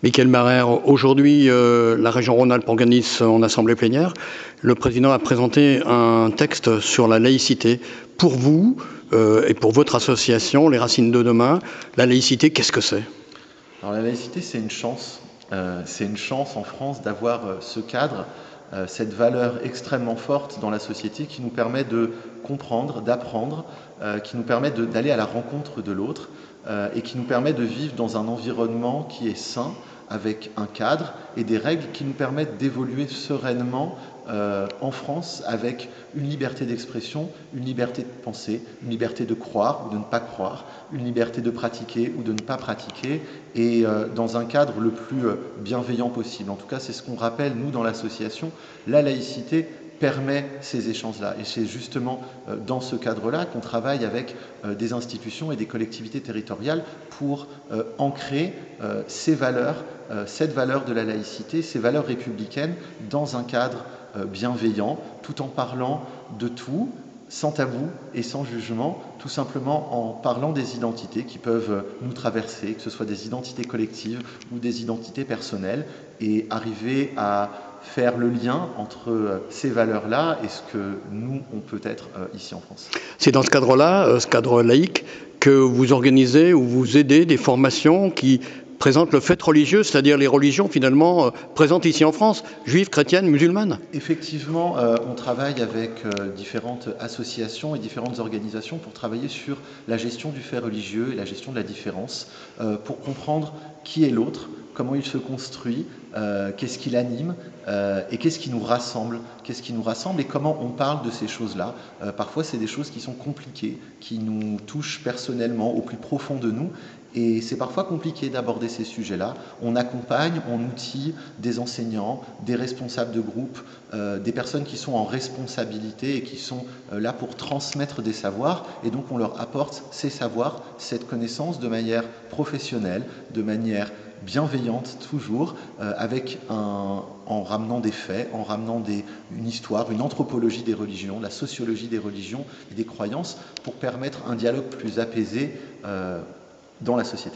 Michael Maher, aujourd'hui, la région Rhône-Alpes organise son assemblée plénière. Le président a présenté un texte sur la laïcité. Pour vous et pour votre association, Les Racines de demain, la laïcité, qu'est-ce que c'est? Alors la laïcité, c'est une chance. C'est une chance en France d'avoir ce cadre, cette valeur extrêmement forte dans la société qui nous permet de comprendre, d'apprendre, qui nous permet d'aller à la rencontre de l'autre et qui nous permet de vivre dans un environnement qui est sain, avec un cadre et des règles qui nous permettent d'évoluer sereinement en France avec une liberté d'expression, une liberté de penser, une liberté de croire ou de ne pas croire, une liberté de pratiquer ou de ne pas pratiquer, et dans un cadre le plus bienveillant possible. En tout cas, c'est ce qu'on rappelle, nous, dans l'association. La laïcité permet ces échanges-là. Et c'est justement dans ce cadre-là qu'on travaille avec des institutions et des collectivités territoriales pour ancrer ces valeurs, cette valeur de la laïcité, ces valeurs républicaines dans un cadre bienveillant, tout en parlant de tout, sans tabou et sans jugement, tout simplement en parlant des identités qui peuvent nous traverser, que ce soit des identités collectives ou des identités personnelles, et arriver à faire le lien entre ces valeurs-là et ce que nous, on peut être ici en France. C'est dans ce cadre-là, ce cadre laïque, que vous organisez ou vous aidez des formations qui présentent le fait religieux, c'est-à-dire les religions finalement présentes ici en France, juives, chrétiennes, musulmanes. Effectivement, on travaille avec différentes associations et différentes organisations pour travailler sur la gestion du fait religieux et la gestion de la différence, pour comprendre qui est l'autre, comment il se construit, qu'est-ce qui l'anime et qu'est-ce qui nous rassemble, et comment on parle de ces choses-là. Parfois, c'est des choses qui sont compliquées, qui nous touchent personnellement au plus profond de nous. Et c'est parfois compliqué d'aborder ces sujets-là. On accompagne, on outille des enseignants, des responsables de groupe, des personnes qui sont en responsabilité et qui sont là pour transmettre des savoirs. Et donc on leur apporte ces savoirs, cette connaissance de manière professionnelle, de manière bienveillante toujours, en ramenant des faits, en ramenant une histoire, une anthropologie des religions, la sociologie des religions et des croyances, pour permettre un dialogue plus apaisé dans la société.